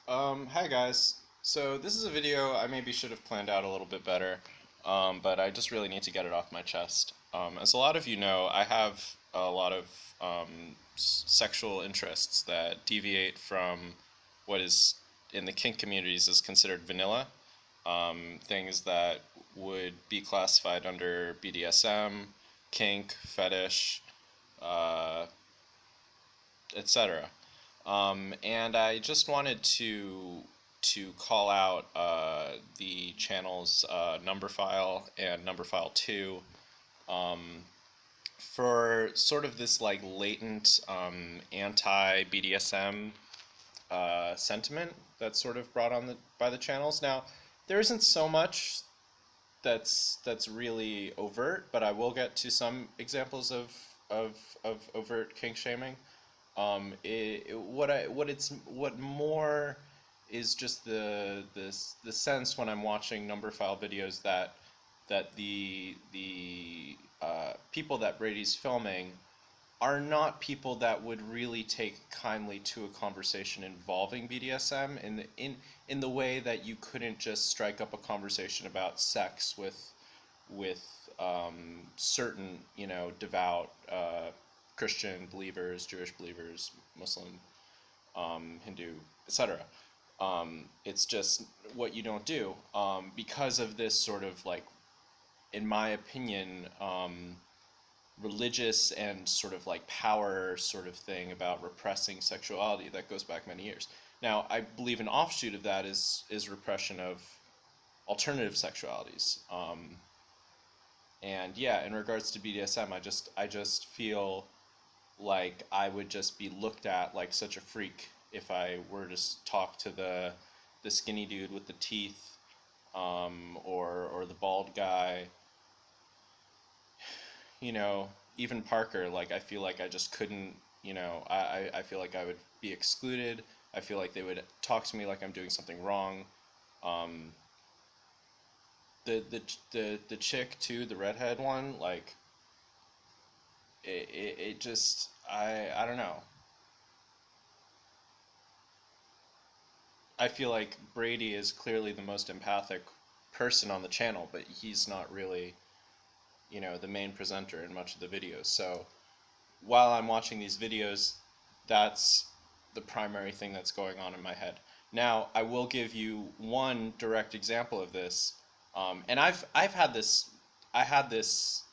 Hi guys. So this is a video I maybe should have planned out a little bit better, but I just really need to get it off my chest. As a lot of you know, I have a lot of sexual interests that deviate from what is in the kink communities is considered vanilla. Things that would be classified under BDSM, kink, fetish, uh, etc. And I just wanted to call out the channels Numberphile and Numberphile 2 for sort of this like latent anti BDSM sentiment that's sort of brought on by the channels. Now, there isn't so much that's really overt, but I will get to some examples of overt kink shaming. What more is just the sense when I'm watching Numberphile videos that the people that Brady's filming are not people that would really take kindly to a conversation involving BDSM in the way that you couldn't just strike up a conversation about sex with certain devout Christian believers, Jewish believers, Muslim, Hindu, etc. It's just what you don't do because of this sort of like, in my opinion, religious and sort of like power sort of thing about repressing sexuality that goes back many years. Now, I believe an offshoot of that is repression of alternative sexualities. And yeah, in regards to BDSM, I just feel like I would just be looked at like such a freak if I were to talk to the skinny dude with the teeth, or the bald guy, you know, even Parker. Like I feel like I just couldn't, I feel like I would be excluded. I feel like they would talk to me like I'm doing something wrong. Um, the chick too, the redhead one, like it just I don't know. I feel like Brady is clearly the most empathic person on the channel, but he's not really, the main presenter in much of the videos. So while I'm watching these videos, that's the primary thing that's going on in my head. Now, I will give you one direct example of this, and I've had this, I had this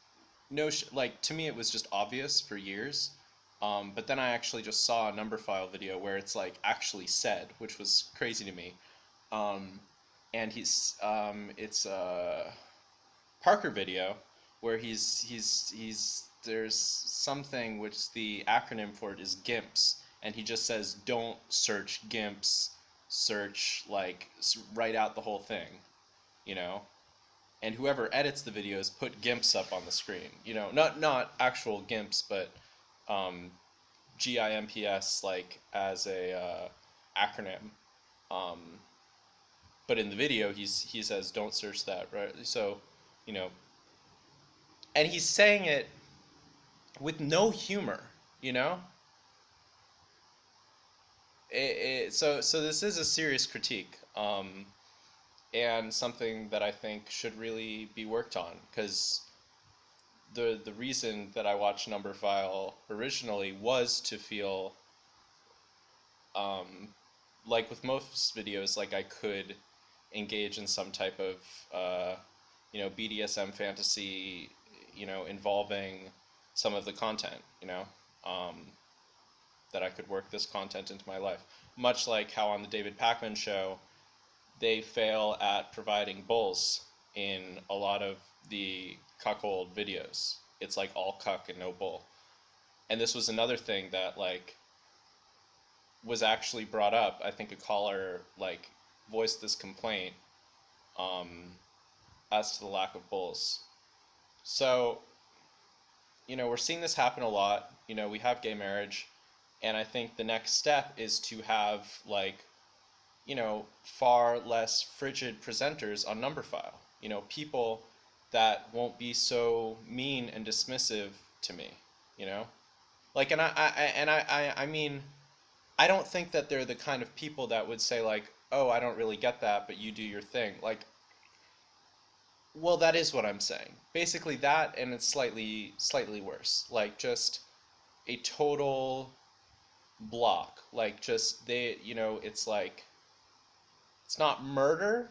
notion, like to me it was just obvious for years, but then I actually just saw a Numberphile video where it's like actually said, which was crazy to me. Um, and it's a Parker video where he's there's something which the acronym for it is GIMPs, and he just says don't search GIMPs, search like write out the whole thing, you know. And whoever edits the videos put GIMPs up on the screen, not actual GIMPs, but um, GIMPS like as a acronym. Um, but in the video, he says don't search that, right? So, you know, and he's saying it with no humor, you know. So this is a serious critique, and something that I think should really be worked on because the reason that I watched Numberphile originally was to feel um, like with most videos, like I could engage in some type of BDSM fantasy, involving some of the content, um, that I could work this content into my life. Much like how on the David Pakman show, they fail at providing bulls in a lot of the cuckold videos. It's like all cuck and no bull. And this was another thing that like was actually brought up. I think a caller like voiced this complaint um, as to the lack of bulls. So, we're seeing this happen a lot. We have gay marriage, and I think the next step is to have like, far less frigid presenters on Numberphile. People that won't be so mean and dismissive to me. You know, like, and I mean, I don't think that they're the kind of people that would say like, "Oh, I don't really get that, but you do your thing." Like, well, that is what I'm saying. Basically that, and it's slightly worse. Like just a total block. Like just they, it's like it's not murder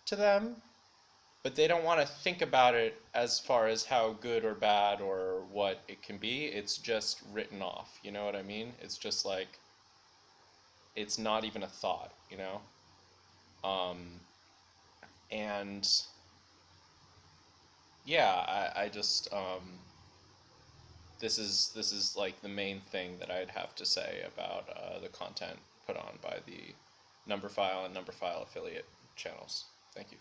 to them, but they don't want to think about it as far as how good or bad or what it can be. It's just written off. You know what I mean? It's just like it's not even a thought, Um, and yeah, I just this is like the main thing that I'd have to say about the content put on by the Numberphile and Numberphile affiliate channels. Thank you.